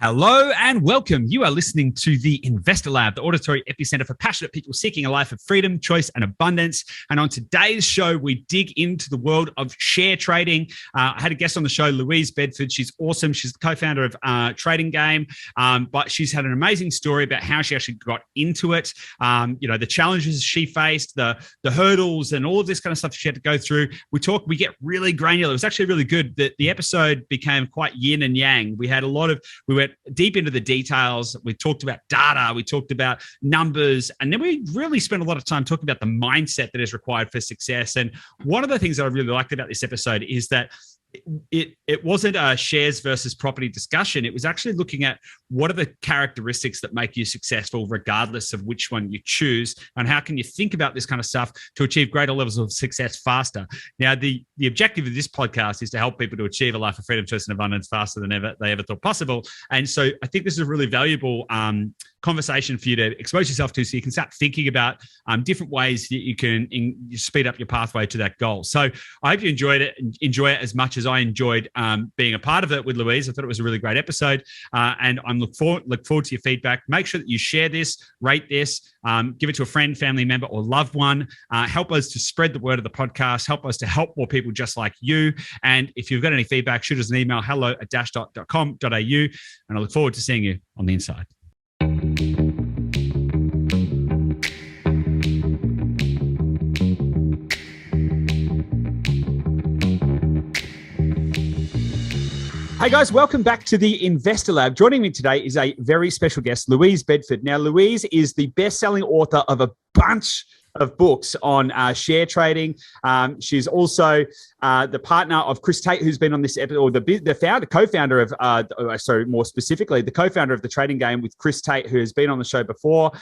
Hello and welcome. You are listening to the Investor Lab, the auditory epicenter for passionate people seeking a life of freedom, choice, and abundance. And on today's show, we dig into the world of share trading. I had a guest on the show, Louise Bedford. She's awesome. She's the co-founder of Trading Game, but she's had an amazing story about how she actually got into it. The challenges she faced, the hurdles, and all of this kind of stuff she had to go through. We get really granular. It was actually really good. The episode became quite yin and yang. We went deep into the details. We talked about data. We talked about numbers. And then we really spent a lot of time talking about the mindset that is required for success. And one of the things that I really liked about this episode is that it wasn't a shares versus property discussion. It was actually looking at what are the characteristics that make you successful regardless of which one you choose, and how can you think about this kind of stuff to achieve greater levels of success faster. Now, the objective of this podcast is to help people to achieve a life of freedom, choice, and abundance faster than they ever thought possible. And so I think this is a really valuable conversation for you to expose yourself to, so you can start thinking about different ways that you can speed up your pathway to that goal. So I hope you enjoy it as much as I enjoyed being a part of it with Louise. I thought it was a really great episode, and I'm look forward to your feedback. Make sure that you share this, rate this, give it to a friend, family member, or loved one. Help us to spread the word of the podcast. Help us to help more people just like you. And if you've got any feedback, shoot us an email, hello@dashdot.com.au, and I look forward to seeing you on the inside. Hey guys, welcome back to the Investor Lab. Joining me today is a very special guest, Louise Bedford. Now, Louise is the best-selling author of a bunch of books on share trading. She's also the partner of Chris Tate, who's been on this episode, or the co-founder of, more specifically, the co-founder of the Trading Game with Chris Tate, who has been on the show before.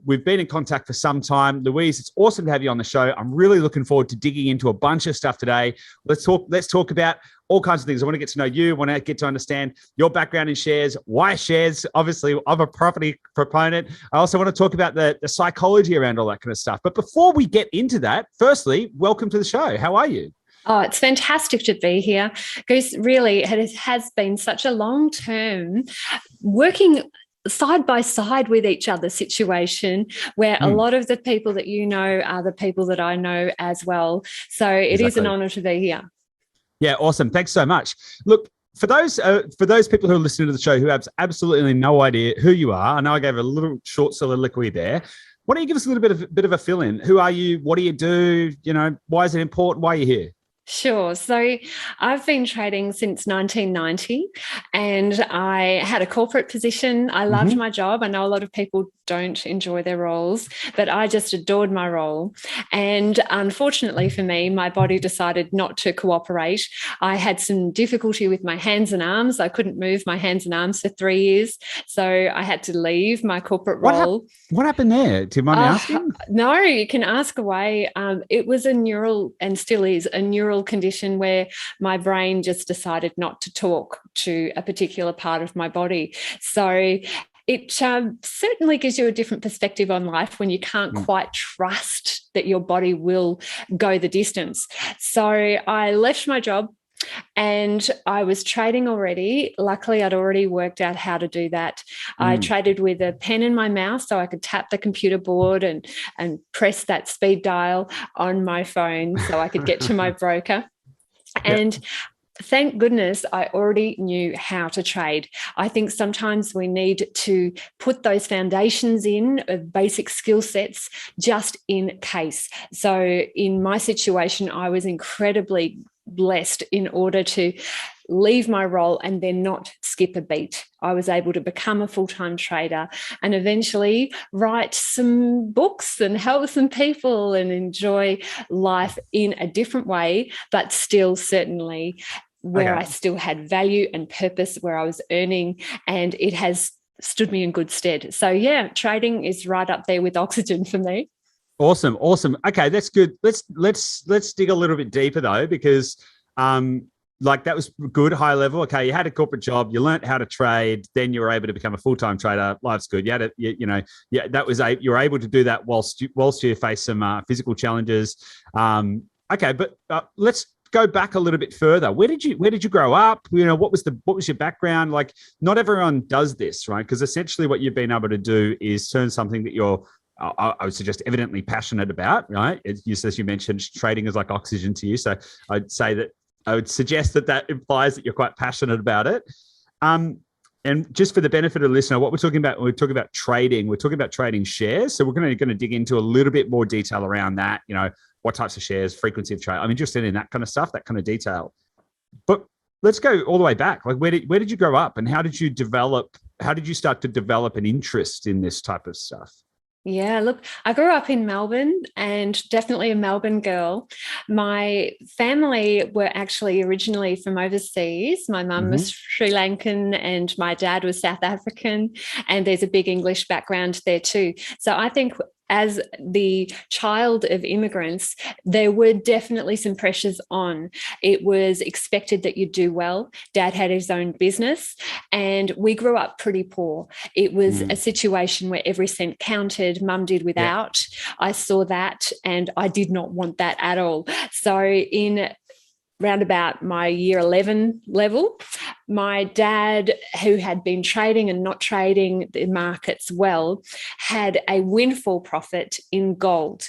We've been in contact for some time. Louise, it's awesome to have you on the show. I'm really looking forward to digging into a bunch of stuff today. Let's talk about all kinds of things. I want to get to know you. I want to get to understand your background in shares, why shares. Obviously, I'm a property proponent. I also want to talk about the psychology around all that kind of stuff. But before we get into that, firstly, welcome to the show. How are you? Oh, it's fantastic to be here. Goose, really, it has been such a long term working side by side with each other situation where a lot of the people that you know are the people that I know as well. So it is an honor to be here. Yeah, awesome. Thanks so much. Look, for those people who are listening to the show who have absolutely no idea who you are, I know I gave a little short soliloquy there. Why don't you give us a little bit of a fill in? Who are you? What do you do? Why is it important? Why are you here? Sure. So I've been trading since 1990 and I had a corporate position. I loved my job. I know a lot of people don't enjoy their roles, but I just adored my role. And unfortunately for me, my body decided not to cooperate. I had some difficulty with my hands and arms. I couldn't move my hands and arms for 3 years. So I had to leave my corporate role. What happened there? Do you mind me asking? No, you can ask away. It was a neural, and still is, a neural condition where my brain just decided not to talk to a particular part of my body. So it certainly gives you a different perspective on life when you can't quite trust that your body will go the distance. So I left my job and I was trading already. Luckily, I'd already worked out how to do that. I traded with a pen in my mouth so I could tap the computer board and press that speed dial on my phone so I could get to my broker. And thank goodness I already knew how to trade. I think sometimes we need to put those foundations in of basic skill sets just in case. So in my situation, I was incredibly blessed in order to leave my role and then not skip a beat. I was able to become a full-time trader and eventually write some books and help some people and enjoy life in a different way, but still certainly where I still had value and purpose, where I was earning, and it has stood me in good stead. So yeah, trading is right up there with oxygen for me. Awesome. Okay, that's good. Let's dig a little bit deeper though, because that was good, high level. Okay, you had a corporate job, you learned how to trade, then you were able to become a full-time trader. Life's good. You had you were able to do that whilst you face some physical challenges. Okay, but let's go back a little bit further. Where did you grow up? What was your background? Like, not everyone does this, right? Because essentially what you've been able to do is turn something that you're, I would suggest, evidently passionate about, right? As you mentioned, trading is like oxygen to you. So I would suggest that implies that you're quite passionate about it. And just for the benefit of the listener, what we're talking about, when we're talking about trading, we're talking about trading shares. So we're going to dig into a little bit more detail around that, what types of shares, frequency of trade. I'm interested in that kind of stuff, that kind of detail. But let's go all the way back. Like, where did you grow up, and how did you start to develop an interest in this type of stuff? Yeah, look, I grew up in Melbourne, and definitely a Melbourne girl. My family were actually originally from overseas. My mum was Sri Lankan and my dad was South African, and there's a big English background there too. So I think as the child of immigrants, there were definitely some pressures on. It was expected that you'd do well. Dad had his own business, and we grew up pretty poor. It was a situation where every cent counted. Mum did without. Yeah. I saw that, and I did not want that at all. So in round about my year 11 level, my dad, who had been trading and not trading the markets well, had a windfall profit in gold.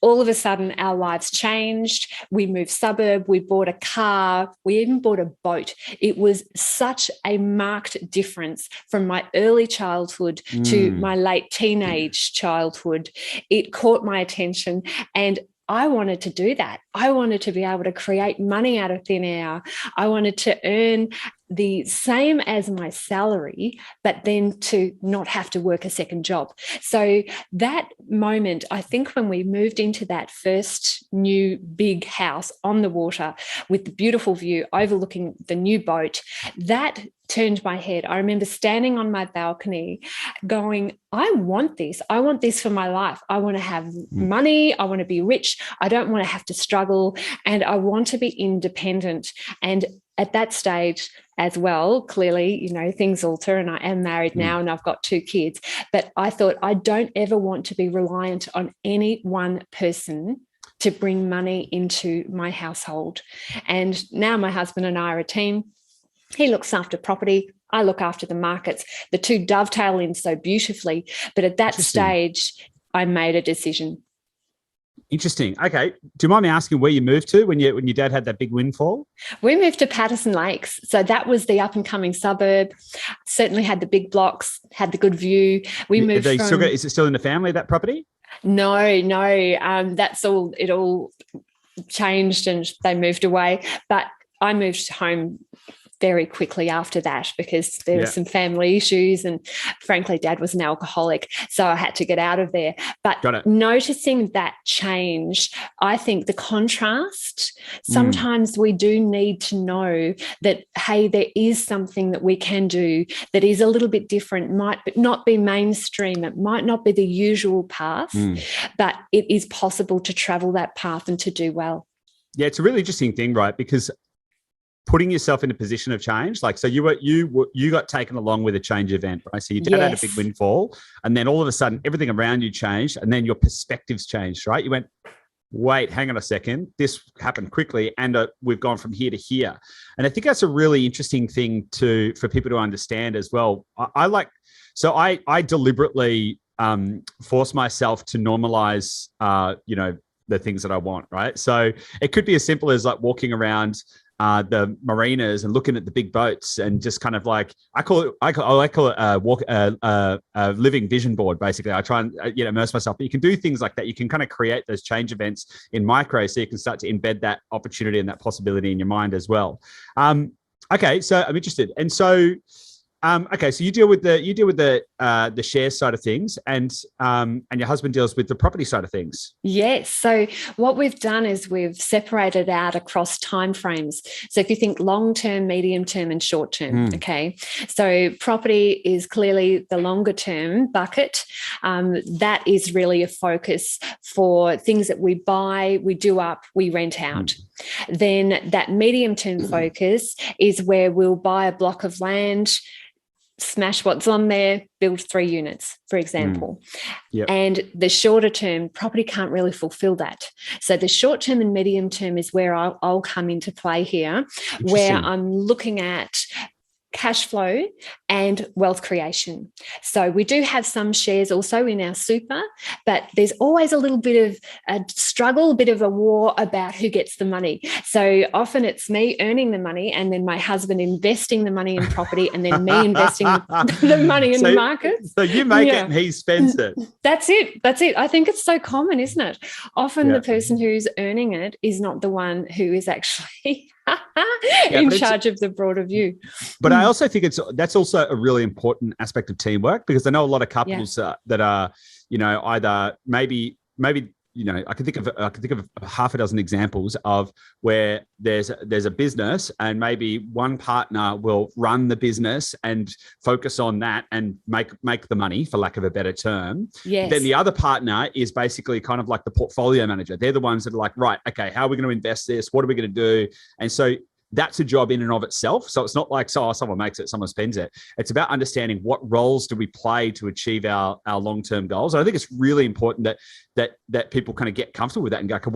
All of a sudden, our lives changed. We moved suburb. We bought a car. We even bought a boat. It was such a marked difference from my early childhood to my late teenage childhood. It caught my attention, and I wanted to do that. I wanted to be able to create money out of thin air. I wanted to earn the same as my salary, but then to not have to work a second job. So that moment, I think when we moved into that first new big house on the water with the beautiful view overlooking the new boat, that turned my head. I remember standing on my balcony going, I want this. I want this for my life. I want to have money. I want to be rich. I don't want to have to struggle, and I want to be independent. And at that stage as well, clearly, things alter, and I am married now and I've got 2 kids. But I thought, I don't ever want to be reliant on any one person to bring money into my household. And now my husband and I are a team. He looks after property. I look after the markets. The two dovetail in so beautifully. But at that stage, I made a decision. Interesting. Okay. Do you mind me asking where you moved to when your dad had that big windfall? We moved to Patterson Lakes. So that was the up and coming suburb. Certainly had the big blocks, had the good view. We moved from... Is it still in the family, that property? No. That's all. It all changed and they moved away. But I moved home very quickly after that because there were some family issues, and frankly, Dad was an alcoholic, so I had to get out of there. But noticing that change, I think the contrast, sometimes we do need to know that, hey, there is something that we can do that is a little bit different, might not be mainstream, it might not be the usual path, but it is possible to travel that path and to do well. Yeah, it's a really interesting thing, right? Because putting yourself in a position of change, like, so you got taken along with a change event, right? So your dad had a big windfall, and then all of a sudden everything around you changed, and then your perspectives changed, right? You went, wait, hang on a second, this happened quickly, and we've gone from here to here. And I think that's a really interesting thing for people to understand as well. I deliberately force myself to normalize, the things that I want, right? So it could be as simple as like walking around the marinas and looking at the big boats and just kind of like, I call it a living vision board. Basically, I try and immerse myself. But you can do things like that. You can kind of create those change events in micro, so you can start to embed that opportunity and that possibility in your mind as well. Okay, so I'm interested, and so. So you deal with the share side of things, and your husband deals with the property side of things. Yes. So what we've done is we've separated out across timeframes. So if you think long term, medium term, and short term, okay. So property is clearly the longer term bucket. That is really a focus for things that we buy, we do up, we rent out. Then that medium term focus is where we'll buy a block of land, smash what's on there, build 3 units, for example. Yep. And the shorter term property can't really fulfill that. So the short term and medium term is where I'll come into play here, where I'm looking at cash flow and wealth creation. So we do have some shares also in our super, but there's always a little bit of a struggle, a bit of a war about who gets the money. So often it's me earning the money and then my husband investing the money in property and then me investing the money in the market. So you make it and he spends it. That's it. I think it's so common, isn't it? Often the person who's earning it is not the one who is actually in charge of the broader view. But I also think that's also a really important aspect of teamwork, because I know a lot of couples that are, either maybe, I can think of half a dozen examples of where there's a business and maybe one partner will run the business and focus on that and make the money, for lack of a better term. Yes. Then the other partner is basically kind of like the portfolio manager. They're the ones that are like, right, okay, how are we going to invest this? What are we going to do? And so that's a job in and of itself. So it's not like, someone makes it, someone spends it. It's about understanding what roles do we play to achieve our long-term goals. And I think it's really important that people kind of get comfortable with that and go, okay,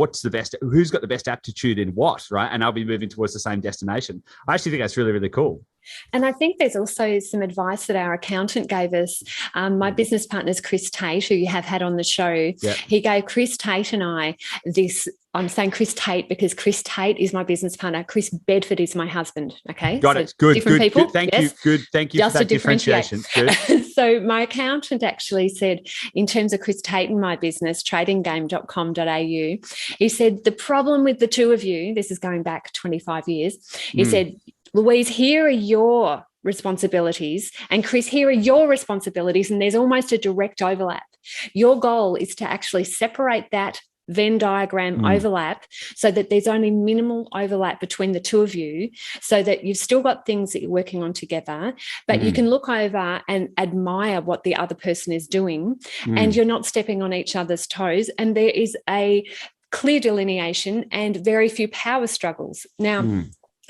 who's got the best aptitude in what, right? And I'll be moving towards the same destination. I actually think that's really, really cool. And I think there's also some advice that our accountant gave us. My business partner is Chris Tate, who you have had on the show. Yep. He gave Chris Tate and I this. I'm saying Chris Tate because Chris Tate is my business partner. Chris Bedford is my husband. Okay. Got it. Good. Different people. Good. Thank you. Good. Thank you Just for that differentiation. Good. So my accountant actually said, in terms of Chris Tate and my business, tradinggame.com.au, he said, the problem with the two of you, this is going back 25 years, he said, Louise, here are your responsibilities, and Chris, here are your responsibilities, and there's almost a direct overlap. Your goal is to actually separate that Venn diagram overlap so that there's only minimal overlap between the two of you, so that you've still got things that you're working on together, but you can look over and admire what the other person is doing, and you're not stepping on each other's toes, and there is a clear delineation and very few power struggles. Now,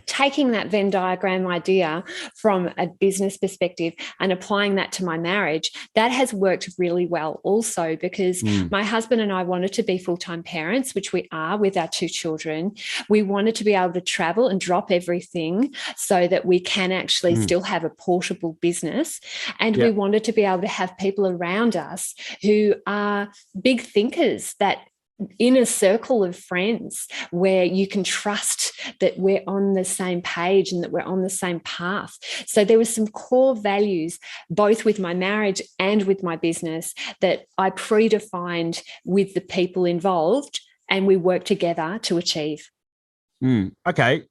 taking that Venn diagram idea from a business perspective and applying that to my marriage, that has worked really well also, because my husband and I wanted to be full-time parents, which we are with our 2 children. We wanted to be able to travel and drop everything so that we can actually still have a portable business. And we wanted to be able to have people around us who are big thinkers, that in a circle of friends where you can trust that we're on the same page and that we're on the same path. So there were some core values, both with my marriage and with my business, that I predefined with the people involved, and we work together to achieve. Okay.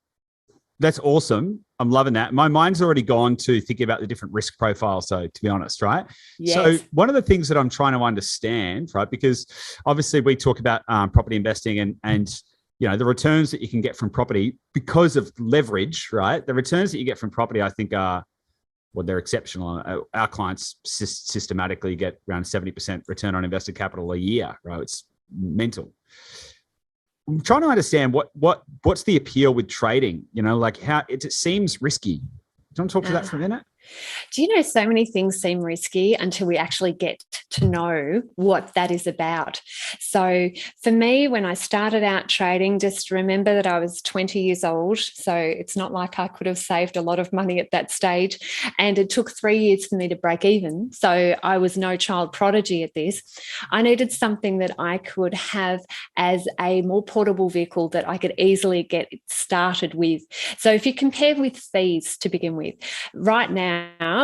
That's awesome. I'm loving that. My mind's already gone to thinking about the different risk profiles, so to be honest, right? Yes. So one of the things that I'm trying to understand, right, because obviously we talk about property investing and the returns that you can get from property because of leverage, right? The returns that you get from property, I think they're exceptional. Our clients systematically get around 70% return on invested capital a year, right? It's mental. I'm trying to understand what's the appeal with trading, like how it seems risky. Do you want to talk to that for a minute? Do you know, so many things seem risky until we actually get to know what that is about. So for me, when I started out trading, just remember that I was 20 years old. So it's not like I could have saved a lot of money at that stage. And it took 3 years for me to break even. So I was no child prodigy at this. I needed something that I could have as a more portable vehicle that I could easily get started with. So if you compare with fees to begin with, right now,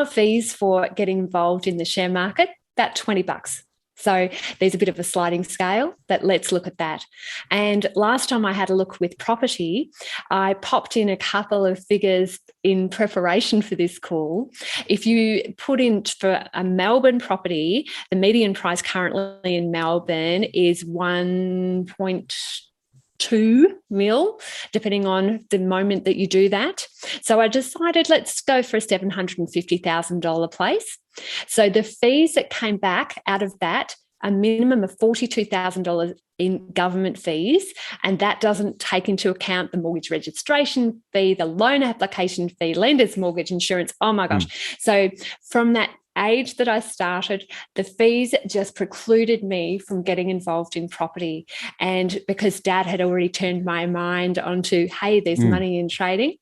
fees for getting involved in the share market, about $20. So there's a bit of a sliding scale, but let's look at that. And last time I had a look with property, I popped in a couple of figures in preparation for this call. If you put in for a Melbourne property, the median price currently in Melbourne is 1.2 mil, depending on the moment that you do that. So I decided, let's go for a $750,000 place. So the fees that came back out of that a minimum of $42,000 in government fees, and that doesn't take into account the mortgage registration fee, the loan application fee, lender's mortgage insurance. Oh my gosh. So from that age that I started, the fees just precluded me from getting involved in property. And because Dad had already turned my mind onto, hey, there's money in trading,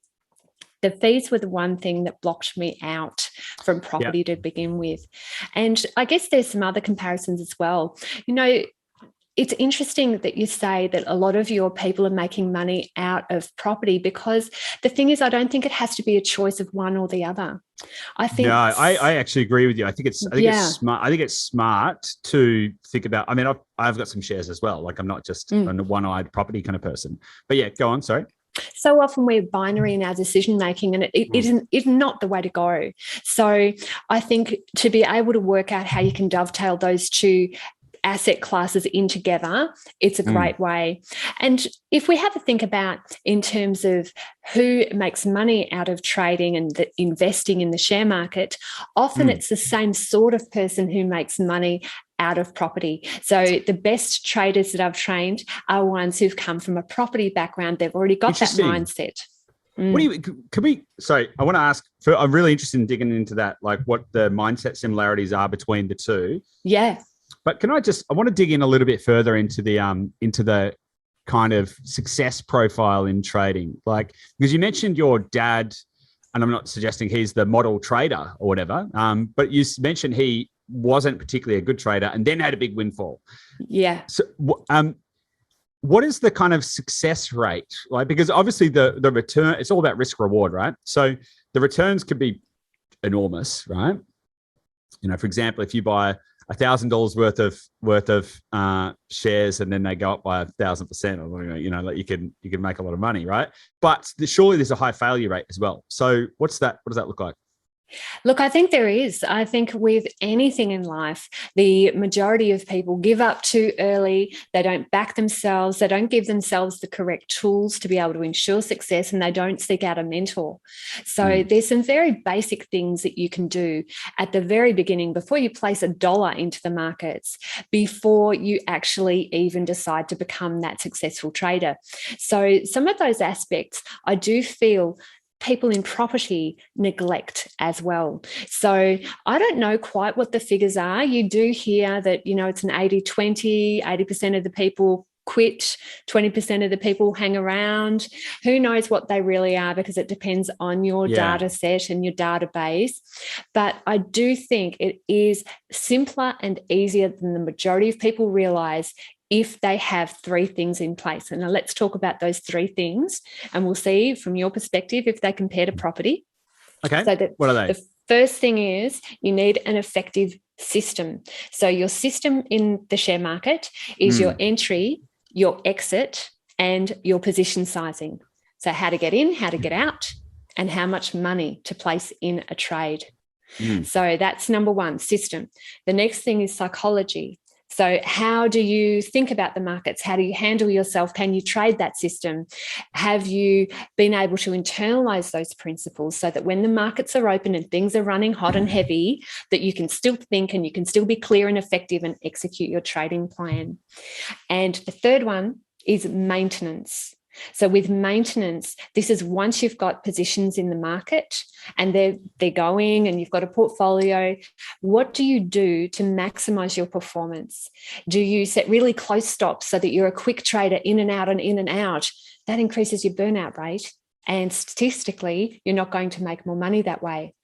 the fees were the one thing that blocked me out from property to begin with. And I guess there's some other comparisons as well. You know, it's interesting that you say that a lot of your people are making money out of property, because the thing is, I don't think it has to be a choice of one or the other. I think I actually agree with you. I think it's smart. I think it's smart to think about. I mean, I've got some shares as well. Like, I'm not just a one-eyed property kind of person. But yeah, go on. Sorry. So often we're binary in our decision making, and it is not the way to go. So I think to be able to work out how you can dovetail those two asset classes in together, it's a great way. And if we have a think about in terms of who makes money out of trading and investing in the share market, often it's the same sort of person who makes money out of property. So the best traders that I've trained are ones who've come from a property background. They've already got that mindset. What do you, I want to ask, I'm really interested in digging into that, like what the mindset similarities are between the two. Yeah. But I want to dig in a little bit further into the kind of success profile in trading, like, because you mentioned your dad, and I'm not suggesting he's the model trader or whatever, but you mentioned he wasn't particularly a good trader and then had a big windfall. Yeah. So, what is the kind of success rate? Like, because obviously the return, it's all about risk reward, right? So the returns could be enormous, right? You know, for example, if you buy $1,000 worth of shares and then they go up by 1,000%, or like you can make a lot of money, right? But surely there's a high failure rate as well. So what does that look like? Look, I think there is. I think with anything in life, the majority of people give up too early. They don't back themselves. They don't give themselves the correct tools to be able to ensure success, and they don't seek out a mentor. So there's some very basic things that you can do at the very beginning before you place $1 into the markets, before you actually even decide to become that successful trader. So some of those aspects, I do feel people in property neglect as well. So I don't know quite what the figures are. You do hear that, it's an 80-20, 80% of the people quit, 20% of the people hang around. Who knows what they really are, because it depends on your data set and your database. But I do think it is simpler and easier than the majority of people realize if they have 3 things in place. And now let's talk about those 3 things, and we'll see from your perspective if they compare to property. Okay. So what are they? The first thing is you need an effective system. So your system in the share market is your entry, your exit, and your position sizing. So how to get in, how to get out, and how much money to place in a trade. So that's number 1, system. The next thing is psychology. So how do you think about the markets? How do you handle yourself? Can you trade that system? Have you been able to internalize those principles so that when the markets are open and things are running hot and heavy, that you can still think and you can still be clear and effective and execute your trading plan? And the third one is maintenance. So with maintenance, this is once you've got positions in the market and they're going and you've got a portfolio, what do you do to maximize your performance? Do you set really close stops so that you're a quick trader in and out and in and out? That increases your burnout rate, and statistically, you're not going to make more money that way.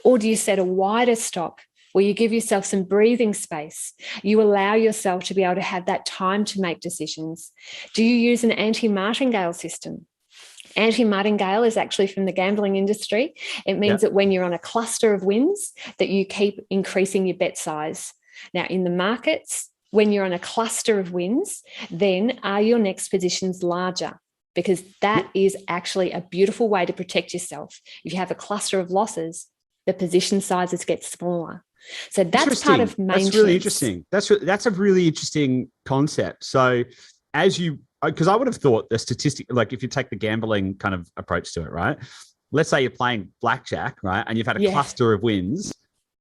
Or do you set a wider stop where you give yourself some breathing space? You allow yourself to be able to have that time to make decisions. Do you use an anti-martingale system? Anti-martingale is actually from the gambling industry. It means that when you're on a cluster of wins, that you keep increasing your bet size. Now, in the markets, when you're on a cluster of wins, then are your next positions larger? Because that is actually a beautiful way to protect yourself. If you have a cluster of losses, the position sizes get smaller. So that's part of maintenance. That's really interesting. That's a really interesting concept. So because I would have thought the statistic, like if you take the gambling kind of approach to it, right? Let's say you're playing blackjack, right? And you've had a cluster of wins.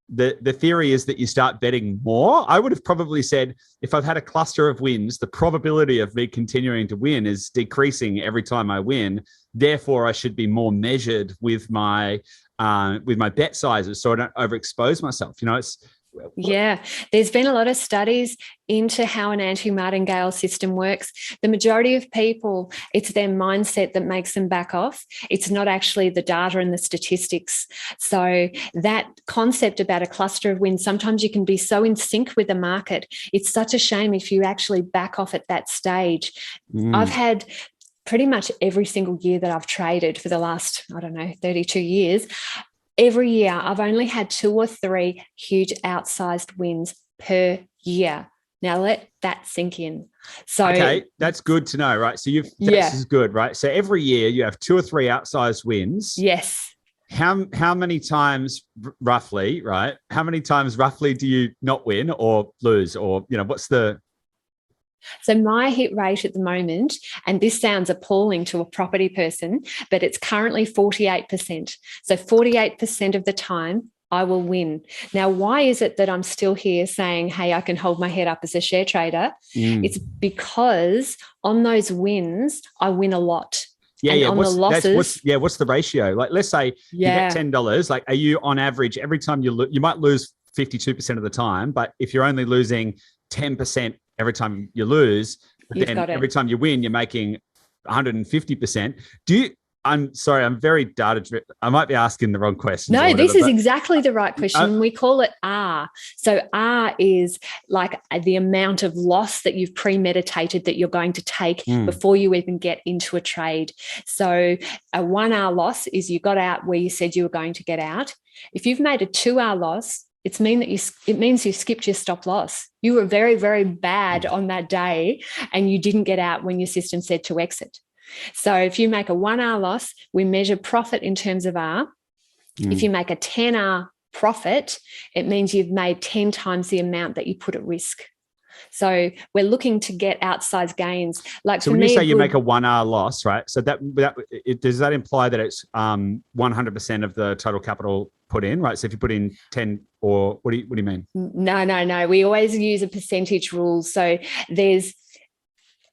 the theory is that you start betting more. I would have probably said if I've had a cluster of wins, the probability of me continuing to win is decreasing every time I win. Therefore, I should be more measured with my bet sizes so I don't overexpose myself. Yeah, there's been a lot of studies into how an anti-martingale system works. The majority of people, it's their mindset that makes them back off. It's not actually the data and the statistics. So that concept about a cluster of wins, sometimes you can be so in sync with the market. It's such a shame if you actually back off at that stage. I've had pretty much every single year that I've traded for the last, 32 years, every year, I've only had 2 or 3 huge outsized wins per year. Now let that sink in. So okay, that's good to know, right? So this is good, right? So every year you have 2 or 3 outsized wins. Yes. How many times roughly, right? How many times roughly do you not win or lose, or what's the? So my hit rate at the moment, and this sounds appalling to a property person, but it's currently 48%. So 48% of the time I will win. Now, why is it that I'm still here saying, hey, I can hold my head up as a share trader? It's because on those wins, I win a lot. Yeah. On the losses, what's the ratio? Like, let's say you get $10. Like, are you on average every time you might lose 52% of the time, but if you're only losing 10% every time you lose, then every time you win, you're making 150%. I'm sorry, I'm very data driven. I might be asking the wrong question. No, this is exactly the right question. We call it R. So R is like the amount of loss that you've premeditated that you're going to take before you even get into a trade. So a 1R loss is you got out where you said you were going to get out. If you've made a 2R loss, it means you skipped your stop loss. You were very, very bad on that day and you didn't get out when your system said to exit. So if you make a 1R loss, we measure profit in terms of R. If you make a 10R profit, it means you've made 10 times the amount that you put at risk. So we're looking to get outsized gains. Like, so when you say you make a 1R loss, right? So does that imply that it's 100% of the total capital put in, right? So if you put in 10, or what do you mean? No. We always use a percentage rule. So there's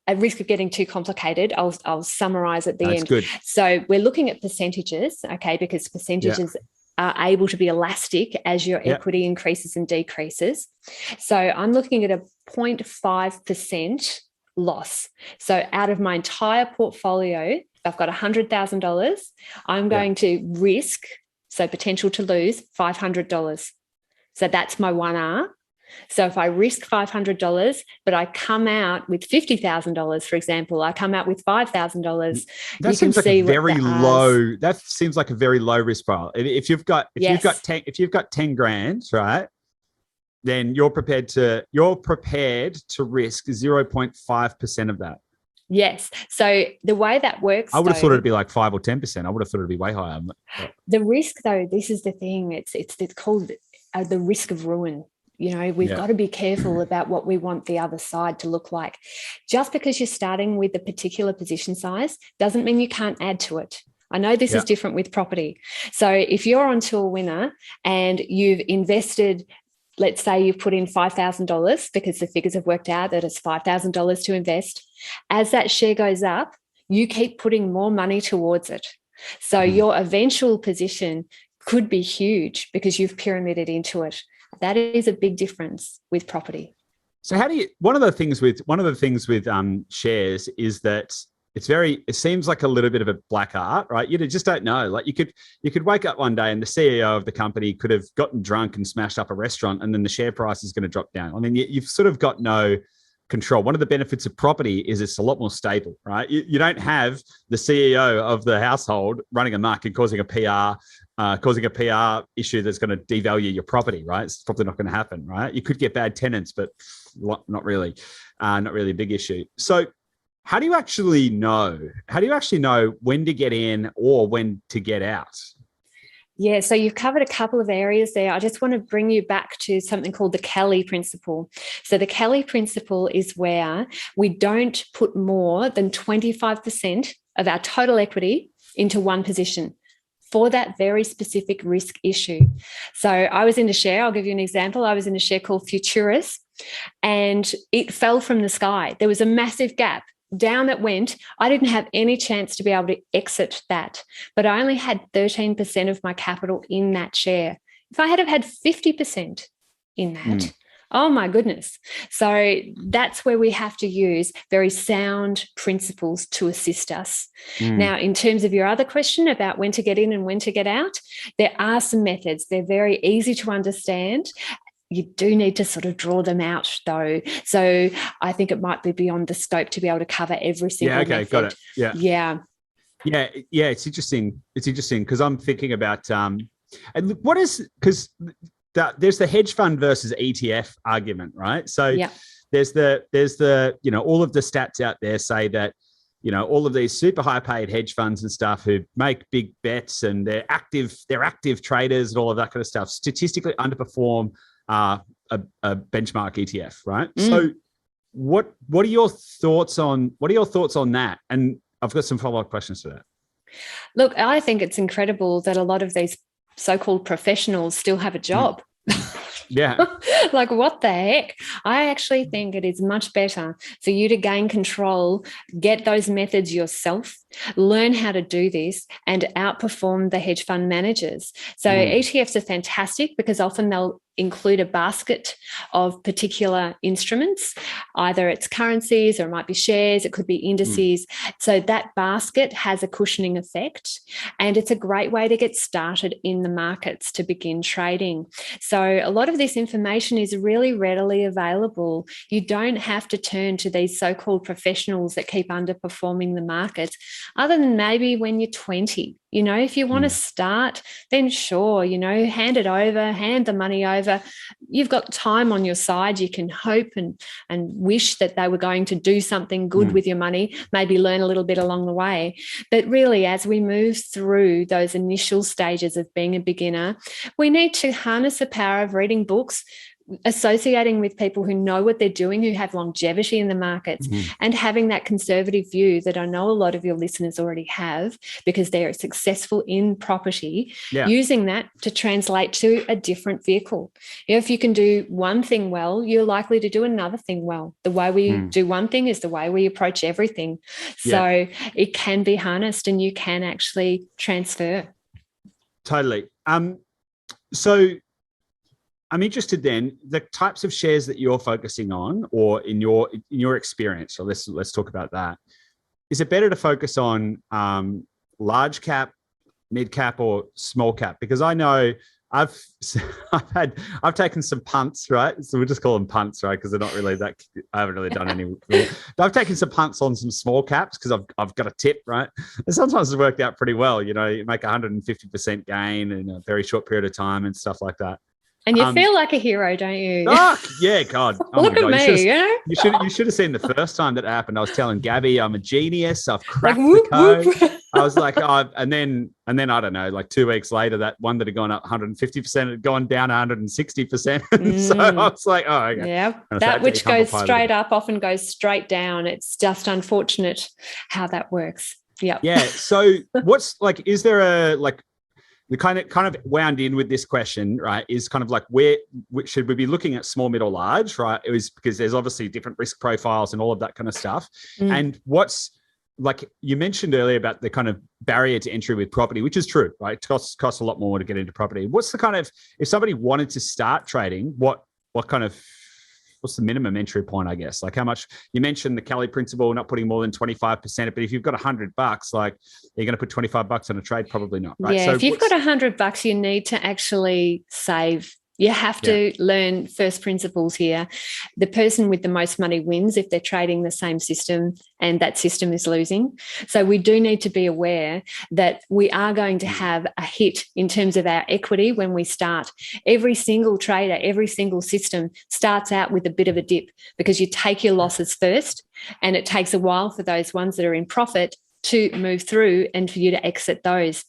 at risk of getting too complicated, I'll summarize at the end. Good. So we're looking at percentages, okay, because percentages are able to be elastic as your equity increases and decreases. So I'm looking at a 0.5% loss. So out of my entire portfolio, I've got $100,000. I'm going to risk, so potential to lose, $500. So that's my 1R. So if I risk $500, but I come out with $50,000, for example, I come out with $5,000. That seems like a very low. That seems like a very low risk profile. If you've got 10 grand, right, then you're prepared to risk 0.5% of that. Yes. So the way that works, I would have thought it'd be like 5 or 10%. I would have thought it'd be way higher. The risk, though, this is the thing. It's called the risk of ruin. We've got to be careful about what we want the other side to look like. Just because you're starting with a particular position size doesn't mean you can't add to it. I know this is different with property. So if you're onto a winner and you've invested, let's say you've put in $5,000 because the figures have worked out that it's $5,000 to invest. As that share goes up, you keep putting more money towards it. So your eventual position could be huge because you've pyramided into it. That is a big difference with property. So one of the things with shares is that it seems like a little bit of a black art, right? You just don't know. Like you could wake up one day and the CEO of the company could have gotten drunk and smashed up a restaurant, and then the share price is going to drop down. I mean, you've sort of got no control. One of the benefits of property is it's a lot more stable, right? You don't have the CEO of the household running amok and causing a PR issue that's going to devalue your property, right? It's probably not going to happen, right? You could get bad tenants, but not really a big issue. So how do you actually know when to get in or when to get out? Yeah, so you've covered a couple of areas there. I just want to bring you back to something called the Kelly principle. So the Kelly principle is where we don't put more than 25% of our total equity into one position. for that very specific risk issue. So I was in a share, I'll give you an example. I was in a share called Futurus, and it fell from the sky. There was a massive gap. Down it went. I didn't have any chance to be able to exit that, but I only had 13% of my capital in that share. If I had have had 50% in that, oh my goodness. So that's where we have to use very sound principles to assist us. Now, in terms of your other question about when to get in and when to get out, there are some methods. They're very easy to understand. You do need to sort of draw them out, though. So I think it might be beyond the scope to be able to cover every single method. Got it. Yeah. It's interesting. It's interesting because I'm thinking about and what is, because there's the hedge fund versus ETF argument, right? So there's the all of the stats out there say that all of these super high paid hedge funds and stuff who make big bets and they're active traders and all of that kind of stuff statistically underperform a benchmark ETF, right? So what are your thoughts on that? And I've got some follow-up questions to that. Look, I think it's incredible that a lot of these so-called professionals still have a job. Yeah. Like, what the heck? I actually think it is much better for you to gain control, get those methods yourself, learn how to do this, and outperform the hedge fund managers. So ETFs are fantastic because often they'll include a basket of particular instruments. Either it's currencies or it might be shares, it could be indices. So that basket has a cushioning effect, and it's a great way to get started in the markets to begin trading. So a lot of this information is really readily available. You don't have to turn to these so-called professionals that keep underperforming the markets, other than maybe when you're 20. If you want to start, then sure, hand the money over. You've got time on your side. You can hope and wish that they were going to do something good with your money, maybe learn a little bit along the way. But really, as we move through those initial stages of being a beginner, we need to harness the power of reading books, associating with people who know what they're doing, who have longevity in the markets, and having that conservative view that I know a lot of your listeners already have because they're successful in property, using that to translate to a different vehicle. If you can do one thing well, you're likely to do another thing well. The way we do one thing is the way we approach everything. So it can be harnessed and you can actually transfer. Totally. So I'm interested then, the types of shares that you're focusing on, or in your experience. So let's talk about that. Is it better to focus on large cap, mid cap, or small cap? Because I know I've taken some punts, right? So we'll just call them punts, right? Because they're not really that. I haven't really done any. I've taken some punts on some small caps because I've got a tip, right? And sometimes it's worked out pretty well. You make 150% gain in a very short period of time and stuff like that. And you feel like a hero, don't you? Oh, yeah, God. Oh Look my at God. me, You should have seen the first time that happened. I was telling Gabby, I'm a genius. I've cracked whoop, the code. Whoop. I was like, and then I don't know, like 2 weeks later, that one that had gone up 150% had gone down 160%. So I was like, oh, okay. Yeah, that which goes straight up often goes straight down. It's just unfortunate how that works. Yeah. Yeah. So what's like, is there a the kind of wound in with this question, right, is kind of like where should we be looking at small, mid, or large, right? It was because there's obviously different risk profiles and all of that kind of stuff. And what's like you mentioned earlier about the kind of barrier to entry with property, which is true, right? It costs a lot more to get into property. What's the kind of, if somebody wanted to start trading, what's the minimum entry point, I guess? Like how much, you mentioned the Kelly principle, not putting more than 25%, but if you've got $100, like you're going to put $25 on a trade? Probably not, right? Yeah, so if you've got $100, you need to actually save. You have to learn first principles here. The person with the most money wins if they're trading the same system and that system is losing. So we do need to be aware that we are going to have a hit in terms of our equity when we start. Every single trader, every single system starts out with a bit of a dip because you take your losses first, and it takes a while for those ones that are in profit to move through and for you to exit those.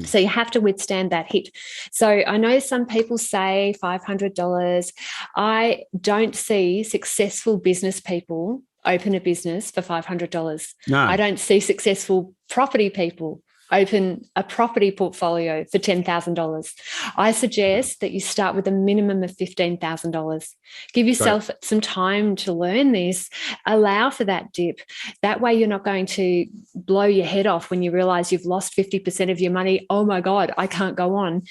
So you have to withstand that hit. So I know some people say $500. I don't see successful business people open a business for $500. No. I don't see successful property people open a property portfolio for $10,000. I suggest that you start with a minimum of $15,000. Give yourself some time to learn this. Allow for that dip. That way you're not going to blow your head off when you realize you've lost 50% of your money. Oh my God, I can't go on.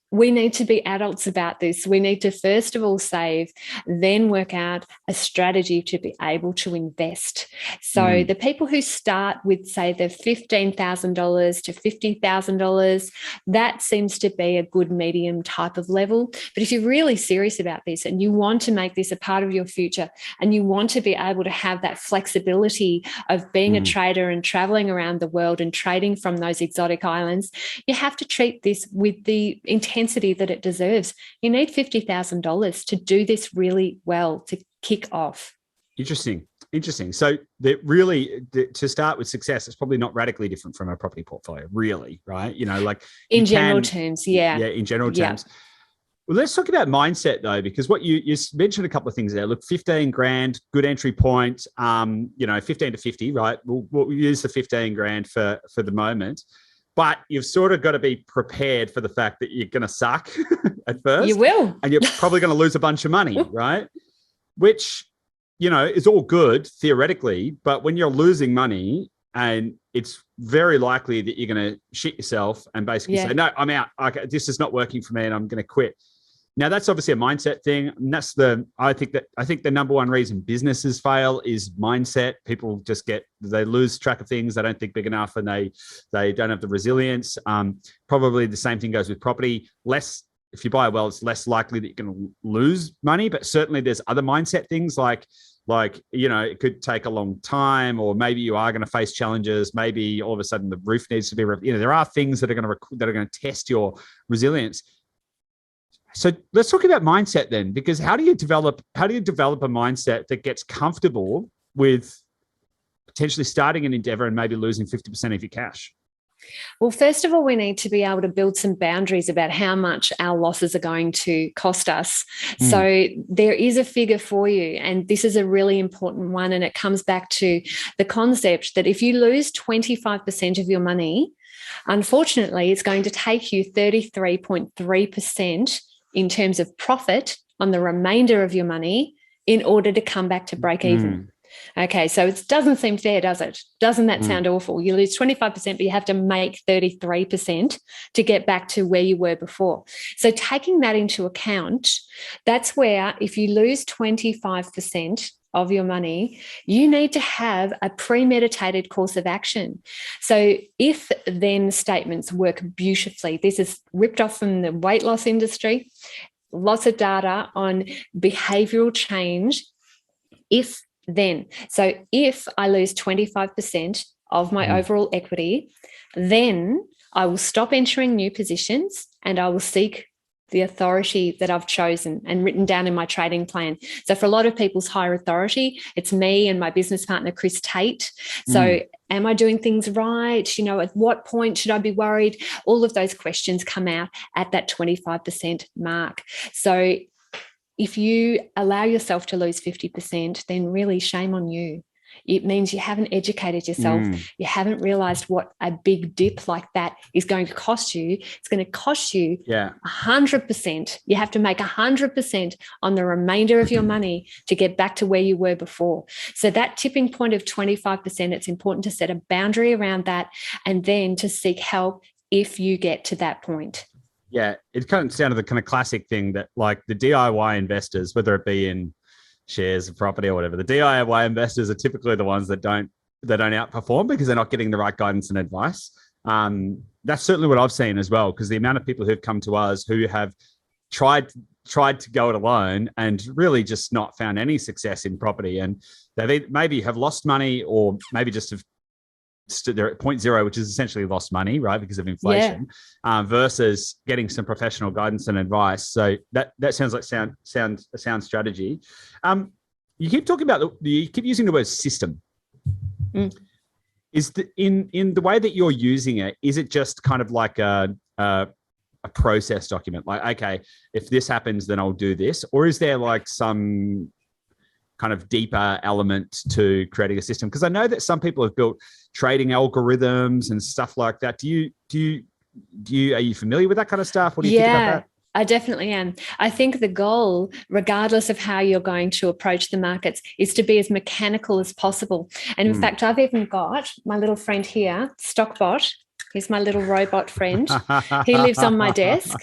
We need to be adults about this. We need to first of all save, then work out a strategy to be able to invest. So the people who start with, say, the $15,000 to $50,000, that seems to be a good medium type of level. But if you're really serious about this and you want to make this a part of your future and you want to be able to have that flexibility of being a trader and traveling around the world and trading from those exotic islands, you have to treat this with the intensity that it deserves. You need $50,000 to do this really well, to kick off. Interesting. So to start with success, it's probably not radically different from a property portfolio, really, right? Like in general terms, yeah. Yeah, in general terms. Well, let's talk about mindset though, because what you mentioned a couple of things there. Look, 15 grand, good entry point. 15 to 50, right? We'll use the 15 grand for the moment. But you've sort of got to be prepared for the fact that you're going to suck at first. You will. And you're probably going to lose a bunch of money, right? Which, is all good theoretically. But when you're losing money, and it's very likely that you're going to shit yourself and basically say, no, I'm out. Okay, this is not working for me and I'm going to quit. Now, that's obviously a mindset thing. And that's I think the number one reason businesses fail is mindset. People just they lose track of things. They don't think big enough and they don't have the resilience. Probably the same thing goes with property. If you buy well, it's less likely that you're going to lose money, but certainly there's other mindset things like, it could take a long time, or maybe you are going to face challenges. Maybe all of a sudden the roof needs to be, there are things that are going to test your resilience. So let's talk about mindset then, because how do you develop a mindset that gets comfortable with potentially starting an endeavor and maybe losing 50% of your cash? Well, first of all, we need to be able to build some boundaries about how much our losses are going to cost us. So there is a figure for you, and this is a really important one, and it comes back to the concept that if you lose 25% of your money, unfortunately, it's going to take you 33.3% in terms of profit on the remainder of your money in order to come back to break even. Okay, so it doesn't seem fair, does it? Doesn't that sound awful? You lose 25%, but you have to make 33% to get back to where you were before. So taking that into account, that's where if you lose 25% of your money, you need to have a premeditated course of action. So if then statements work beautifully. This is ripped off from the weight loss industry, lots of data on behavioral change. If then, so if I lose 25% of my overall equity, then I will stop entering new positions and I will seek the authority that I've chosen and written down in my trading plan. So for a lot of people's higher authority, it's me and my business partner, Chris Tate. So am I doing things right? At what point should I be worried? All of those questions come out at that 25% mark. So if you allow yourself to lose 50%, then really shame on you. It means you haven't educated yourself. You haven't realized what a big dip like that is going to cost you. It's going to cost you 100%. You have to make 100% on the remainder of your money to get back to where you were before. So that tipping point of 25%, it's important to set a boundary around that and then to seek help if you get to that point. Yeah, it kind of sounded the kind of classic thing that like the DIY investors, whether it be in shares of property or whatever, the DIY investors are typically the ones that don't outperform because they're not getting the right guidance and advice. That's certainly what I've seen as well, because the amount of people who've come to us who have tried to go it alone and really just not found any success in property, and they maybe have lost money or maybe just have they're at 0.0, which is essentially lost money, right, because of inflation, versus getting some professional guidance and advice. So that sounds like a sound strategy. You keep talking about you keep using the word system. Is in the way that you're using it, is it just kind of like a process document? Like, okay, if this happens, then I'll do this, or is there like some kind of deeper element to creating a system? Because I know that some people have built trading algorithms and stuff like that. Are you familiar with that kind of stuff? What do you think about that? I definitely am. I think the goal, regardless of how you're going to approach the markets, is to be as mechanical as possible. And in fact, I've even got my little friend here, Stockbot. He's my little robot friend. He lives on my desk.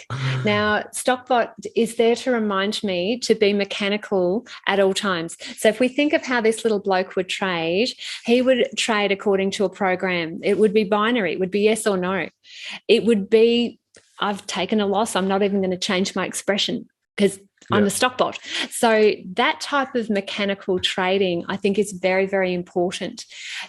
Now, Stockbot is there to remind me to be mechanical at all times. So if we think of how this little bloke would trade, he would trade according to a program. It would be binary. It would be yes or no. It would be, I've taken a loss. I'm not even going to change my expression because I'm a stockbot. So that type of mechanical trading, I think, is very, very important.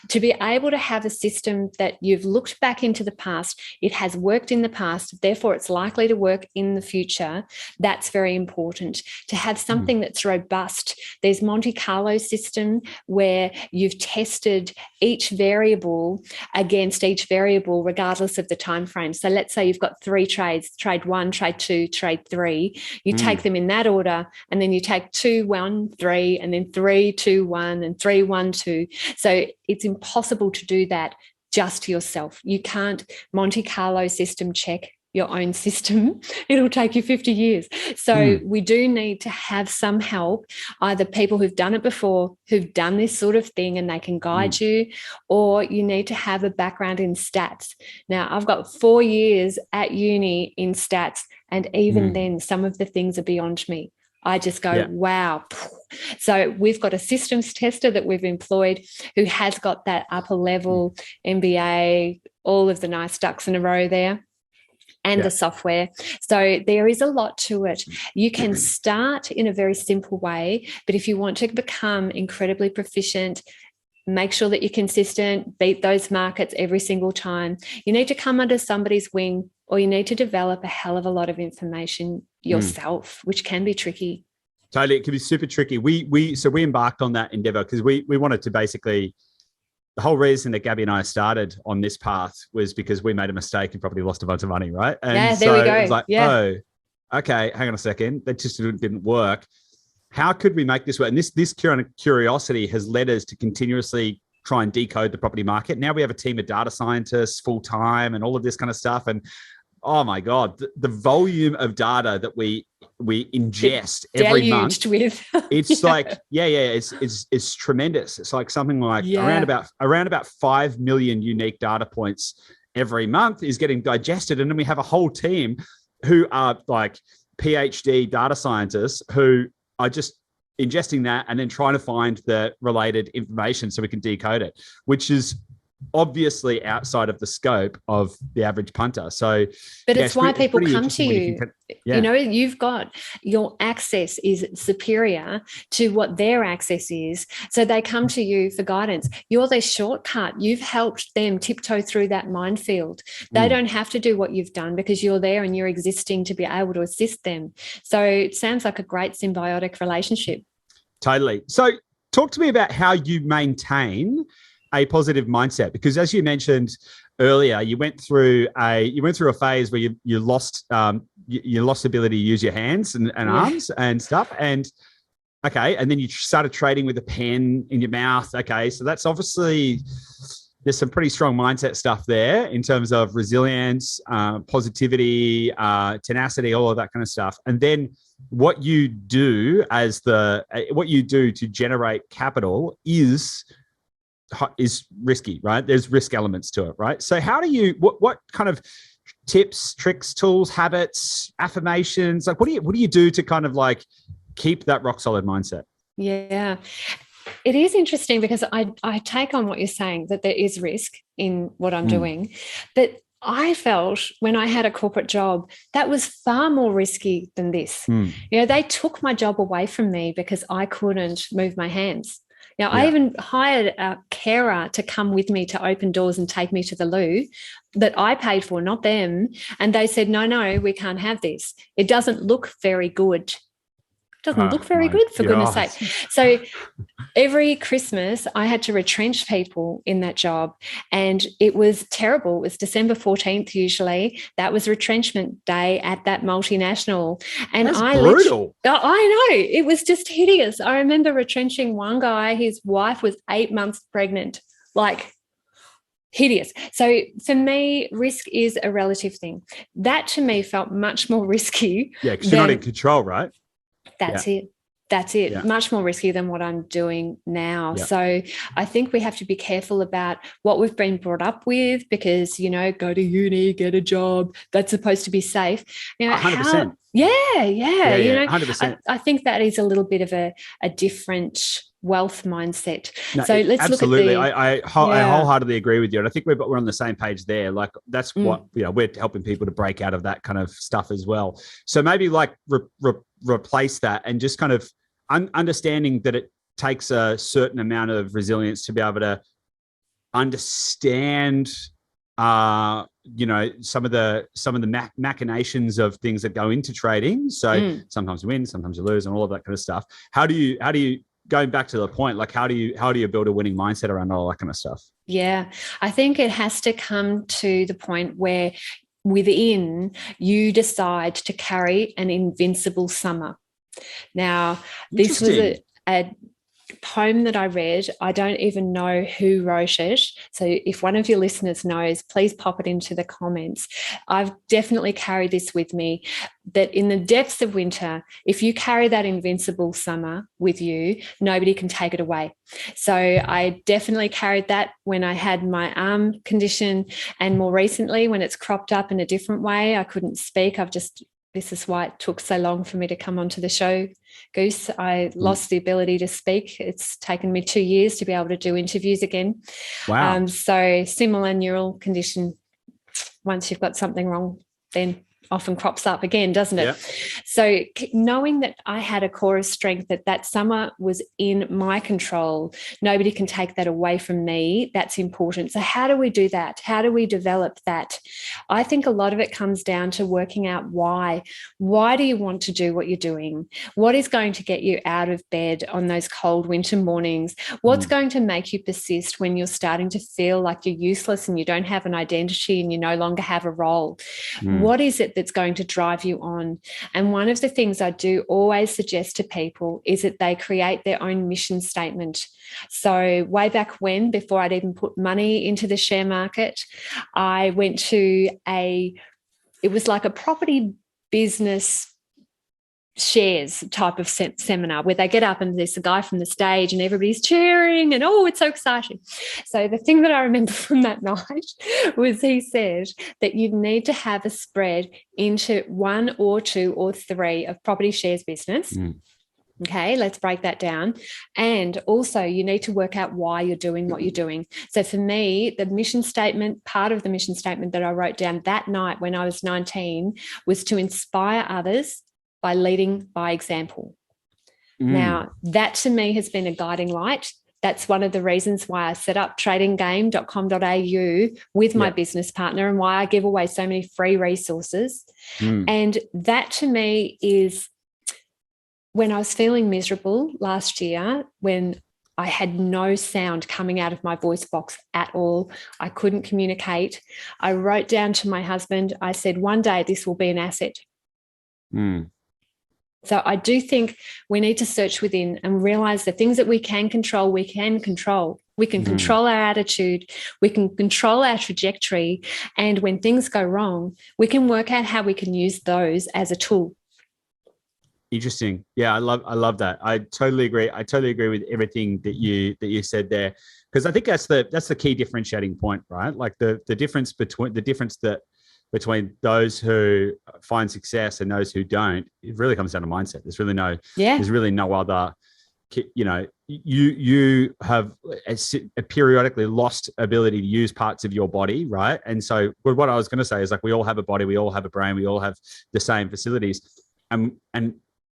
To be able to have a system that you've looked back into the past, it has worked in the past, therefore it's likely to work in the future. That's very important. To have something that's robust. There's Monte Carlo system where you've tested each variable against each variable regardless of the time frame. So let's say you've got 3 trades, trade 1, trade 2, trade 3. You take them in that order, and then you take 2, 1, 3, and then 3, 2, 1, and 3, 1, 2. So it's impossible to do that just to yourself. You can't Monte Carlo system check your own system. It'll take you 50 years. So we do need to have some help, either people who've done it before, who've done this sort of thing and they can guide you, or you need to have a background in stats. Now, I've got 4 years at uni in stats, and even then some of the things are beyond me. I just go, wow. So we've got a systems tester that we've employed who has got that upper level MBA, all of the nice ducks in a row there, and the software. So there is a lot to it. You can start in a very simple way, but if you want to become incredibly proficient, make sure that you're consistent, beat those markets every single time, you need to come under somebody's wing, or you need to develop a hell of a lot of information yourself, which can be tricky. Totally. It can be super tricky. We embarked on that endeavor because we wanted to basically, the whole reason that Gabby and I started on this path was because we made a mistake and probably lost a bunch of money, right? And there we go. It was like, oh, okay, hang on a second. That just didn't work. How could we make this work? And this curiosity has led us to continuously try and decode the property market. Now we have a team of data scientists full time and all of this kind of stuff. And oh my God, the volume of data that we ingest every month with. It's like, it's tremendous. It's like something like around about 5 million unique data points every month is getting digested. And then we have a whole team who are like PhD data scientists who are just ingesting that and then trying to find the related information so we can decode it, which is obviously outside of the scope of the average punter. So, but it's why people come to you. You know, you've got your access is superior to what their access is. So they come to you for guidance. You're their shortcut. You've helped them tiptoe through that minefield. They don't have to do what you've done because you're there and you're existing to be able to assist them. So it sounds like a great symbiotic relationship. Totally. So talk to me about how you maintain a positive mindset, because as you mentioned earlier, you went through a phase where you lost the ability to use your hands and arms and stuff. And okay, and then you started trading with a pen in your mouth. Okay, so that's obviously, there's some pretty strong mindset stuff there in terms of resilience, positivity, tenacity, all of that kind of stuff. And then what you do to generate capital is risky, right? There's risk elements to it, right? So how do you, what kind of tips, tricks, tools, habits, affirmations, like what do you do to kind of like keep that rock solid mindset? Yeah. It is interesting because I take on what you're saying, that there is risk in what I'm doing. But I felt when I had a corporate job, that was far more risky than this. You know, they took my job away from me because I couldn't move my hands. Now, I even hired a carer to come with me to open doors and take me to the loo that I paid for, not them. And they said, no, we can't have this. It doesn't look very good Doesn't look very good, for goodness sake. So every Christmas, I had to retrench people in that job, and it was terrible. It was December 14th usually. That was retrenchment day at that multinational. And that's brutal. I know. It was just hideous. I remember retrenching one guy. His wife was 8 months pregnant. Like, hideous. So for me, risk is a relative thing. That to me felt much more risky. Yeah, because you're not in control, right? That's it. Yeah. Much more risky than what I'm doing now. Yeah. So I think we have to be careful about what we've been brought up with, because, go to uni, get a job. That's supposed to be safe. 100%. Yeah. 100%. I think that is a little bit of a different wealth mindset. No, so let's absolutely. look at I wholeheartedly agree with you. And I think we're on the same page there. Like, that's what, we're helping people to break out of that kind of stuff as well. So maybe like replace that and just kind of understanding that it takes a certain amount of resilience to be able to understand some of the machinations of things that go into trading. So sometimes you win, sometimes you lose, and all of that kind of stuff. How do you going back to the point, like how do you build a winning mindset around all that kind of stuff? Yeah, I think it has to come to the point where within you decide to carry an invincible summer. Now, this was a poem that I read. I don't even know who wrote it. So if one of your listeners knows, please pop it into the comments. I've definitely carried this with me, that in the depths of winter, if you carry that invincible summer with you, nobody can take it away. So I definitely carried that when I had my arm condition, and more recently when it's cropped up in a different way. I couldn't speak. This is why it took so long for me to come onto the show, Goose. I lost the ability to speak. It's taken me 2 years to be able to do interviews again. Wow. So similar neural condition. Once you've got something wrong, then often crops up again, doesn't it? Yeah. So knowing that I had a core of strength, that summer was in my control, nobody can take that away from me. That's important. So how do we do that? How do we develop that? I think a lot of it comes down to working out why. Why do you want to do what you're doing? What is going to get you out of bed on those cold winter mornings? What's going to make you persist when you're starting to feel like you're useless and you don't have an identity and you no longer have a role? What is it that's going to drive you on? And one of the things I do always suggest to people is that they create their own mission statement. So way back when, before I'd even put money into the share market, I went to it was like a property business shares type of seminar where they get up and there's a guy from the stage and everybody's cheering and, oh, it's so exciting. So the thing that I remember from that night was he said that you need to have a spread into 1 or 2 or 3 of property shares business. Okay, let's break that down. And also you need to work out why you're doing what you're doing. So for me, the mission statement, part of the mission statement that I wrote down that night when I was 19 was to inspire others by leading by example. Now, that to me has been a guiding light. That's one of the reasons why I set up tradinggame.com.au with my business partner, and why I give away so many free resources. And that to me is when I was feeling miserable last year, when I had no sound coming out of my voice box at all. I couldn't communicate. I wrote down to my husband, I said, one day this will be an asset. So I do think we need to search within and realize the things that we can control, we can control. We can control our attitude. We can control our trajectory. And when things go wrong, we can work out how we can use those as a tool. Interesting. Yeah, I love that. I totally agree. I totally agree with everything that you said there, because I think that's the key differentiating point, right? Like the difference between those who find success and those who don't, it really comes down to mindset. There's really no other, you have a periodically lost ability to use parts of your body, right? And so what I was going to say is, like, we all have a body, we all have a brain, we all have the same facilities. And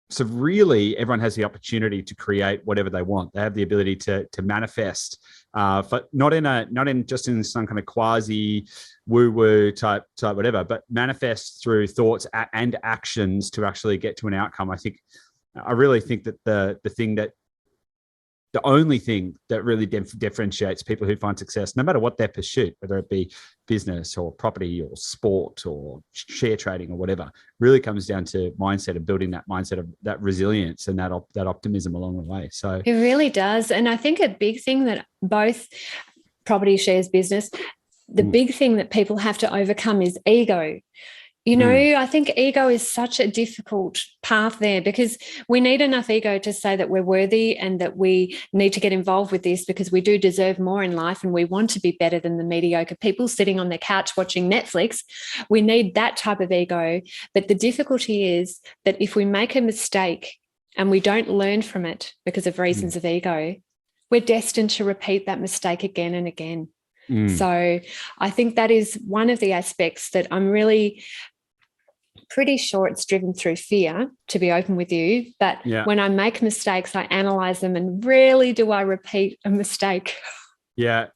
so really everyone has the opportunity to create whatever they want. They have the ability to manifest, but not in just in some kind of quasi woo-woo type whatever, but manifest through thoughts and actions to actually get to an outcome. I think I really think that the only thing that really differentiates people who find success, no matter what their pursuit, whether it be business or property or sport or share trading or whatever, really comes down to mindset, and building that mindset of that resilience and that optimism along the way. So it really does. And I think a big thing that both property, shares, business, the big thing that people have to overcome is ego. You know, I think ego is such a difficult path there, because we need enough ego to say that we're worthy and that we need to get involved with this because we do deserve more in life and we want to be better than the mediocre people sitting on their couch watching Netflix. We need that type of ego. But the difficulty is that if we make a mistake and we don't learn from it because of reasons of ego, we're destined to repeat that mistake again and again. So I think that is one of the aspects that I'm really pretty sure it's driven through fear, to be open with you. But when I make mistakes, I analyze them, and rarely do I repeat a mistake. I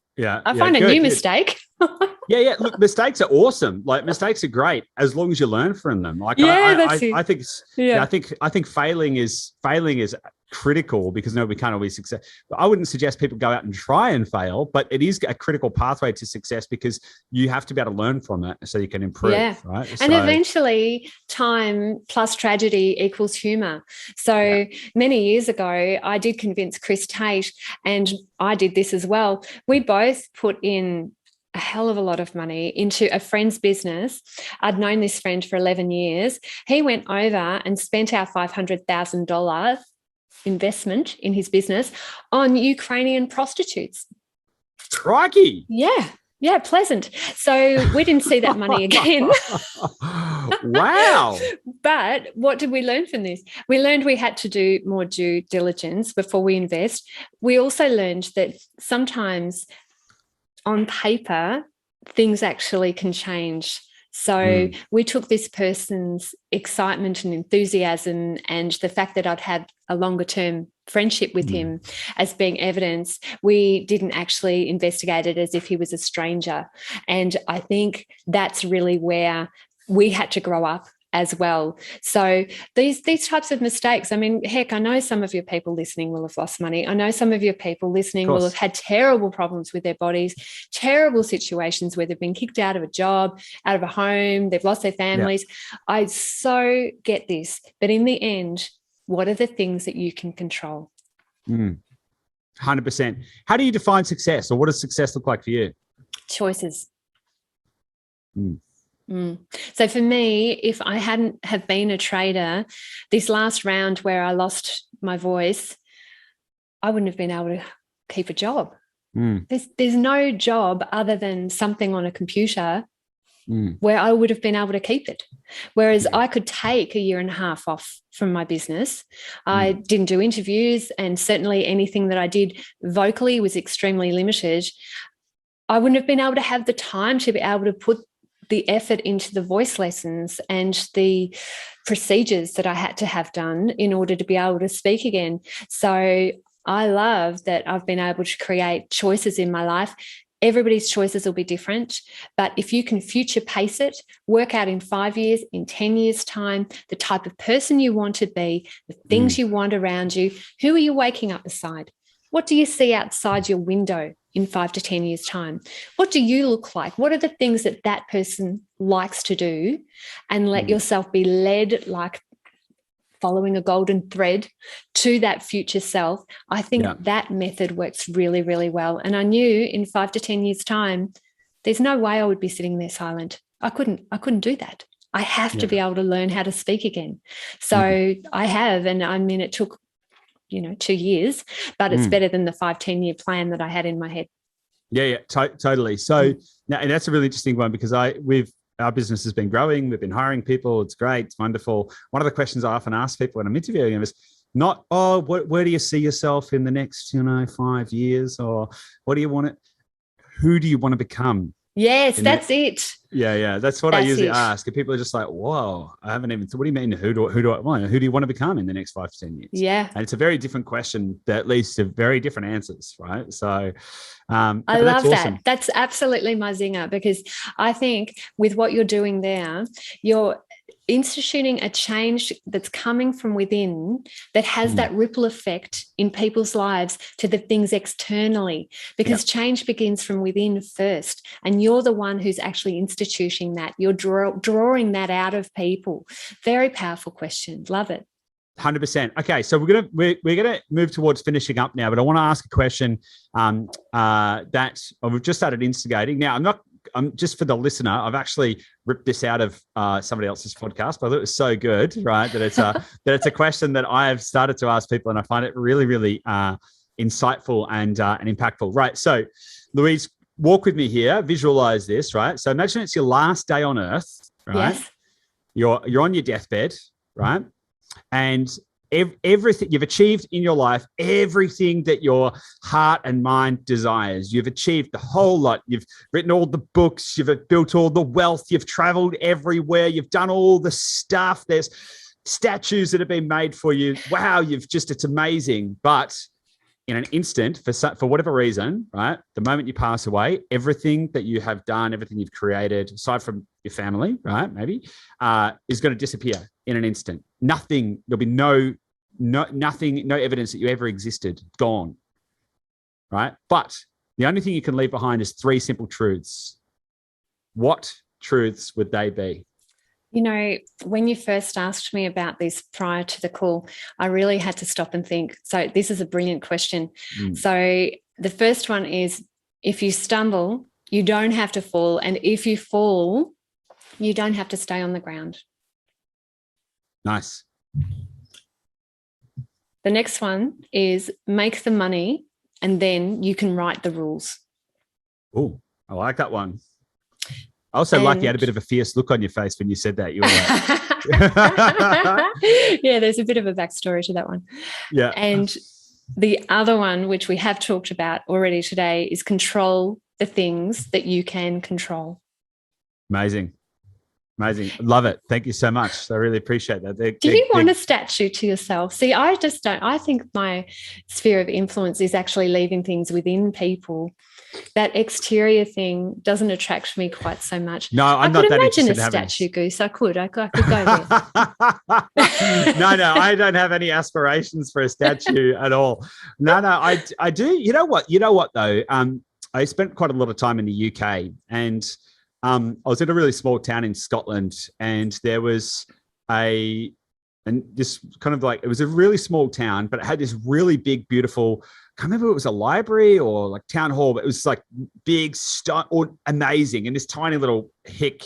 find a new mistake. Look, mistakes are awesome. Like, mistakes are great as long as you learn from them. Like, I think failing is critical, because we can't always success. But I wouldn't suggest people go out and try and fail, but it is a critical pathway to success, because you have to be able to learn from it so you can improve. Right. And eventually time plus tragedy equals humor. So many years ago, I did convince Chris Tate, and I did this as well. We both put in a hell of a lot of money into a friend's business. I'd known this friend for 11 years. He went over and spent our $500,000 investment in his business on Ukrainian prostitutes. Crikey. Yeah, pleasant. So we didn't see that money again. Wow. But what did we learn from this? We learned we had to do more due diligence before we invest. We also learned that sometimes on paper, things actually can change. So we took this person's excitement and enthusiasm and the fact that I'd had a longer term friendship with him as being evidence. We didn't actually investigate it as if he was a stranger. And I think that's really where we had to grow up as well. So these types of mistakes, I mean, heck, I know some of your people listening will have lost money. I know some of your people listening will have had terrible problems with their bodies, terrible situations where they've been kicked out of a job, out of a home, they've lost their families. I so get this. But in the end, what are the things that you can control? 100%. How do you define success, or what does success look like for you? Choices. So for me, if I hadn't have been a trader, this last round where I lost my voice, I wouldn't have been able to keep a job. There's no job other than something on a computer where I would have been able to keep it. Whereas I could take a year and a half off from my business. I didn't do interviews, and certainly anything that I did vocally was extremely limited. I wouldn't have been able to have the time to be able to put the effort into the voice lessons and the procedures that I had to have done in order to be able to speak again. So I love that I've been able to create choices in my life. Everybody's choices will be different, but if you can future pace it, work out in 5 years, in 10 years' time, the type of person you want to be, the things you want around you, who are you waking up beside? What do you see outside your window in 5 to 10 years' time? What do you look like? What are the things that that person likes to do? And let yourself be led, like following a golden thread to that future self. I think that method works really, really well. And I knew in 5 to 10 years' time, there's no way I would be sitting there silent. I couldn't do that. I have to be able to learn how to speak again. So I have, and I mean, it took 2 years, but it's better than the 5-10 year plan that I had in my head. Totally. So now, and that's a really interesting one, because our business has been growing. We've been hiring people. It's great. It's wonderful. One of the questions I often ask people when I'm interviewing them is not, where do you see yourself in the next, 5 years, or what do you want who do you want to become? Yes, that's it. Yeah. That's what I usually ask. And people are just like, whoa, I haven't even, what do you mean? Who do you want to become in the next 5 to 10 years? Yeah. And it's a very different question that leads to very different answers, right? So I love that. That's absolutely my zinger, because I think with what you're doing there, you're instituting a change that's coming from within that has that ripple effect in people's lives to the things externally, because change begins from within first, and you're the one who's actually instituting that. You're drawing that out of people. Very powerful question. Love it. 100%. Okay, so we're gonna move towards finishing up now, but I want to ask a question that we've just started instigating. Now, I'm just for the listener, I've actually ripped this out of somebody else's podcast, but I thought it was so good, right? That it's a question that I have started to ask people, and I find it really, really insightful and impactful. Right. So, Louise, walk with me here. Visualize this, right? So imagine it's your last day on Earth, right? Yes. You're on your deathbed, right? And everything you've achieved in your life, everything that your heart and mind desires, you've achieved the whole lot. You've written all the books, you've built all the wealth, you've traveled everywhere, you've done all the stuff. There's statues that have been made for you. Wow, it's amazing. But in an instant, for whatever reason, right, the moment you pass away, everything that you have done, everything you've created, aside from your family, right, maybe, is going to disappear in an instant. Nothing, there'll be nothing, no evidence that you ever existed, gone, right? But the only thing you can leave behind is 3 simple truths. What truths would they be? You know, when you first asked me about this prior to the call, I really had to stop and think. So this is a brilliant question. So the first one is, if you stumble, you don't have to fall. And if you fall, you don't have to stay on the ground. Nice. The next one is, make the money and then you can write the rules. Oh, I like that one. I also like you had a bit of a fierce look on your face when you said that. You were like... Yeah, there's a bit of a backstory to that one. Yeah. And the other one, which we have talked about already today, is control the things that you can control. Amazing. Love it. Thank you so much. I really appreciate that. Do you want a statue to yourself? See, I just don't. I think my sphere of influence is actually leaving things within people. That exterior thing doesn't attract me quite so much. No, I'm not that interested in having... I could imagine a statue, Goose. I could go there. No, I don't have any aspirations for a statue at all. No, I do. You know what though? I spent quite a lot of time in the UK, and I was in a really small town in Scotland, and there was this kind of like, it was a really small town, but it had this really big, beautiful, I can't remember if it was a library or like town hall, but it was like big, amazing, in this tiny little hick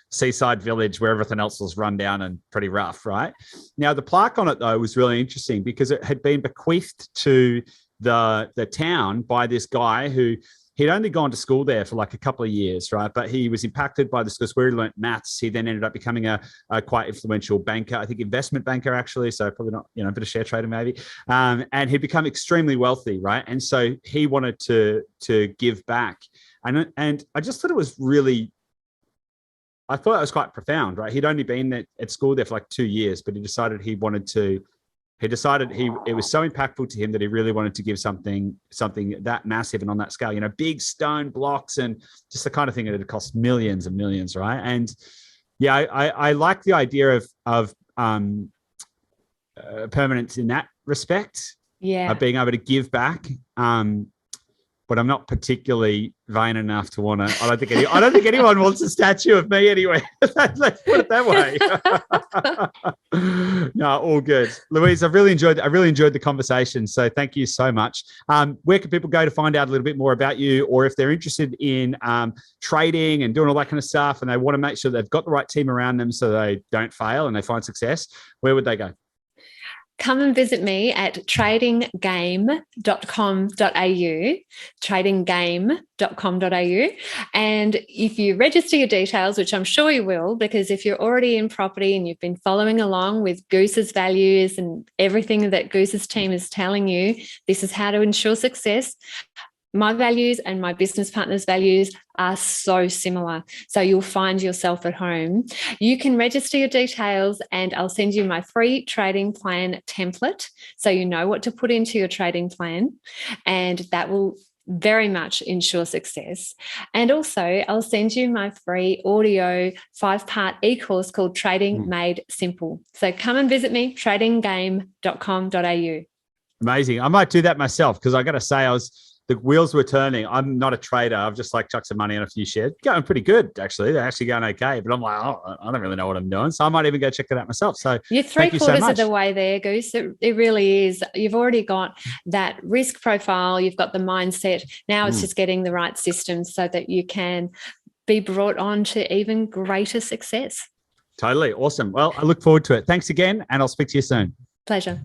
seaside village where everything else was run down and pretty rough, right? Now, the plaque on it, though, was really interesting because it had been bequeathed to the town by this guy who he'd only gone to school there for like a couple of years, right? But he was impacted by the schools where he learnt maths. He then ended up becoming a quite influential banker, I think investment banker actually. So probably not, a bit of share trader maybe. And he'd become extremely wealthy, right? And so he wanted to give back. And I just thought it was really, I thought it was quite profound, right? He'd only been at school there for like 2 years, but he decided it was so impactful to him that he really wanted to give something that massive and on that scale, big stone blocks and just the kind of thing that would cost millions and millions, right? And yeah, I like the idea of permanence in that respect. Yeah, of being able to give back. But I'm not particularly vain enough to want to. I don't think anyone wants a statue of me anyway. Let's put it that way. No, all good, Louise. I really enjoyed the conversation. So thank you so much. Where can people go to find out a little bit more about you, or if they're interested in trading and doing all that kind of stuff, and they want to make sure they've got the right team around them so they don't fail and they find success? Where would they go? Come and visit me at tradinggame.com.au. And if you register your details, which I'm sure you will, because if you're already in property and you've been following along with Goose's values and everything that Goose's team is telling you, this is how to ensure success. My values and my business partner's values are so similar. So you'll find yourself at home. You can register your details and I'll send you my free trading plan template so you know what to put into your trading plan. And that will very much ensure success. And also, I'll send you my free audio 5-part e-course called Trading Made Simple. So come and visit me, tradinggame.com.au. Amazing. I might do that myself, because I got to say, the wheels were turning. I'm not a trader. I've just chucked some money on a few shares. Going pretty good, actually. They're actually going okay. But I'm like, oh, I don't really know what I'm doing. So I might even go check it out myself. So you're three-quarters of the way there, Goose. It really is. You've already got that risk profile. You've got the mindset. Now it's just getting the right systems so that you can be brought on to even greater success. Totally. Awesome. Well, I look forward to it. Thanks again, and I'll speak to you soon. Pleasure.